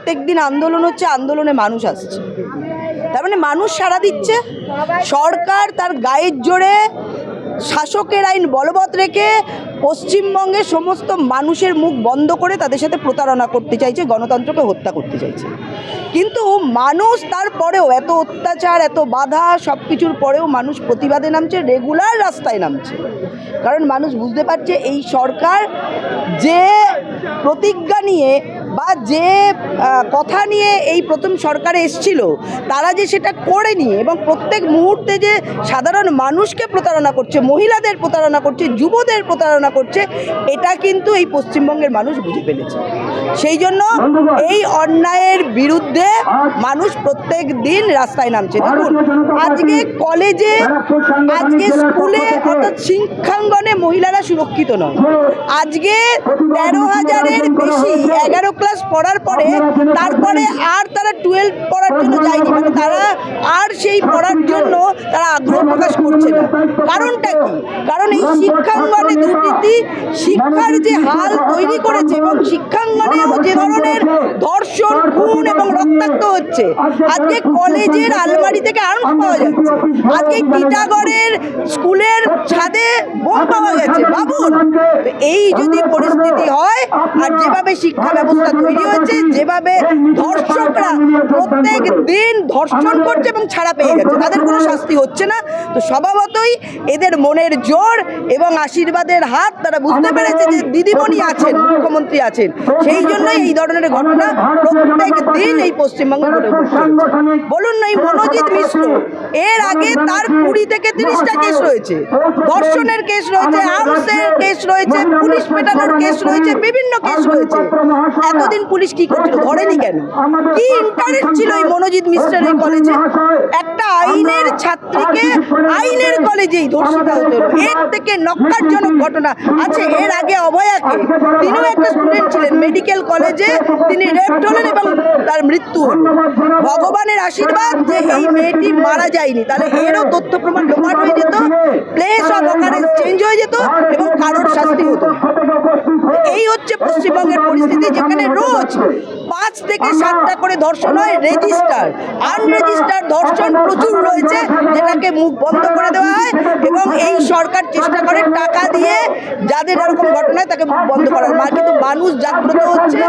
প্রত্যেক দিন আন্দোলন হচ্ছে, আন্দোলনে মানুষ আসছে, তার মানে মানুষ সাড়া দিচ্ছে। সরকার তার গায়ের জোরে শাসকের আইন বলবৎ রেখে পশ্চিমবঙ্গে সমস্ত মানুষের মুখ বন্ধ করে তাদের সাথে প্রতারণা করতে চাইছে, গণতন্ত্রকে হত্যা করতে চাইছে। কিন্তু মানুষ তারপরেও, এত অত্যাচার, এত বাধা, সব কিছুর পরেও মানুষ প্রতিবাদে নামছে, রেগুলার রাস্তায় নামছে। কারণ মানুষ বুঝতে পারছে এই সরকার যে প্রতিজ্ঞা নিয়ে বা যে কথা নিয়ে এই প্রথম সরকারে এসেছিল, তারা যে সেটা করেনি এবং প্রত্যেক মুহূর্তে যে সাধারণ মানুষকে প্রতারণা করছে, মহিলাদের প্রতারণা করছে, যুবদের প্রতারণা করছে, এটা কিন্তু এই পশ্চিমবঙ্গের মানুষ বুঝে ফেলেছে। সেই জন্য এই অন্যায়ের বিরুদ্ধে মানুষ প্রত্যেক দিন রাস্তায় নামছে। দেখুন, আজকে কলেজে, আজকে স্কুলে, অর্থাৎ শিক্ষাঙ্গনে মহিলারা সুরক্ষিত নয়। আজকে 13,000-এর বেশি 11 ক্লাস পড়ার পরে তারপরে আর তারা 12 পড়ার জন্য যায়নি, মানে তারা আর সেই পড়ার জন্য তারা আগ্রহ প্রকাশ করছে না। কারণটা কি? কারণ এই শিক্ষাঙ্গনে দুর্নীতি, শিক্ষার যে হাল তৈরি করেছে এবং শিক্ষাঙ্গনেও যে ধরনের ধর্ষণ, খুন এবং রক্তাক্ত হচ্ছে। আজকে কলেজের আলমারি থেকে আর্মস পাওয়া যাচ্ছে, আজকে টিটাগড়ের স্কুলের ছাদে বোম পাওয়া গেছে। ভাবুন, এই যদি পরিস্থিতি হয় আর যেভাবে শিক্ষা ব্যবস্থা তৈরি হয়েছে, যেভাবে ধর্ষকরা প্রত্যেক দিন ধর্ষণ করছে এবং ছাড়া পেয়ে গেছে, তাদের কোনো শাস্তি হচ্ছে না, তো স্বভাবতই এদের মনের জোর এবং আশীর্বাদের হাত তারা বুঝতে পেরেছে যে দিদিমণি আছেন, মুখ্যমন্ত্রী আছেন। সেই জন্যই এই ধরনের ঘটনা প্রত্যেক দিন এই পশ্চিমবঙ্গে ঘটে বসছে। বলুন না, এই মনোজিৎ মিশ্র, এর আগে তার 20 থেকে 30টা কেস রয়েছে, ধর্ষণের কেস রয়েছে, আর্মসের কেস রয়েছে, পুলিশ পেটানোর কেস রয়েছে, বিভিন্ন কেস রয়েছে। এতদিন পুলিশ কি করছিল? ধরেনি কেন? কি ইন্টারেস্ট ছিল এই মনোজিৎ মিশ্রের এই কলেজে? একটা আইনের ছাত্রীকে আইনের কলেজেই ধর্ষিত হতে হলো। এর থেকে নক্কারজনক ঘটনা আছে। এর আগে অভয়াকে, তিনিও একটা স্টুডেন্ট ছিলেন, মেডিকেল কলেজে তিনি রেপড হলেন এবং তার মৃত্যু হল। ভগবানের আশীর্বাদ যে এই মেয়েটি মারা যায়নি, তাহলে এরও তথ্য প্রমাণ লোপাট হয়ে যেত, প্লেস অফ অকারেন্স চেঞ্জ হয়ে যেত এবং কারোর শাস্তি হতো। এই হচ্ছে পশ্চিমবঙ্গের পরিস্থিতি, যেখানে রোজ 5 থেকে 7টা করে ধর্ষণ হয়, রেজিস্টার, আনরেজিস্টার ধর্ষণ প্রচুর রয়েছে, যেটাকে মুখ বন্ধ করে দেওয়া হয় এবং এই সরকার চেষ্টা করে টাকা দিয়ে যাদের এরকম ঘটনা হয় তাকে মুখ বন্ধ করার। কিন্তু মানুষ জাগ্রত হচ্ছে,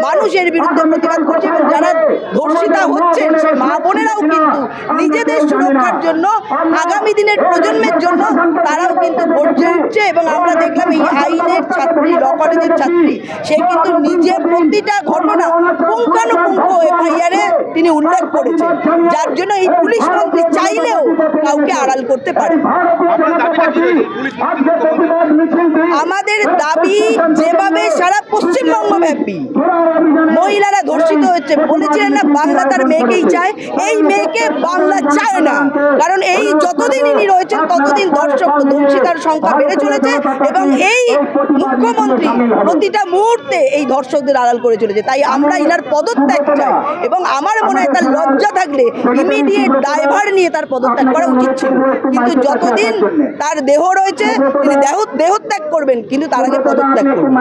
মানুষের বিরুদ্ধে প্রতিবাদ করছে এবং যারা ধর্ষিতা হচ্ছেন সেই মা বোনেরাও কিন্তু নিজেদের সুরক্ষার জন্য, আগামী দিনের প্রজন্মের জন্য তারাও কিন্তু গর্জে উঠছে। এবং আমরা দেখলাম এই আইনের ছাত্রী, ল কলেজের ছাত্রী, সে কিন্তু নিজে প্রতিটা ঘটনা পুঙ্খানুপুঙ্খ এফআইআরে তিনি উল্লেখ করেছেন, যার জন্য এই পুলিশ মন্ত্রী চাইলেও কাউকে আড়াল করতে পারে। আমাদের দাবি, যেভাবে সারা পশ্চিমবঙ্গ ব্যাপী মহিলারা ধর্ষিত হচ্ছে, বলেছিলেন না বাংলা তার মেয়েকেই চায়, এই মেয়েকে বাংলা চায় না। কারণ এই যতদিন ইনি রয়েছেন ততদিন ধর্ষিতার সংখ্যা বেড়ে চলেছে এবং এই মুখ্যমন্ত্রী প্রতিটা মুহূর্তে এই ধর্ষকদের আড়াল করে চলেছে। তাই আমরা ইনার পদত্যাগ চাই এবং আমার মনে হয় তার লজ্জা থাকলে ইমিডিয়েট দায়ভার নিয়ে তার পদত্যাগ করা উচিত ছিল। কিন্তু যতদিন তার দেহ রয়েছে তিনি দেহত্যাগ করবেন, কিন্তু তার আগে পদত্যাগ করবেন।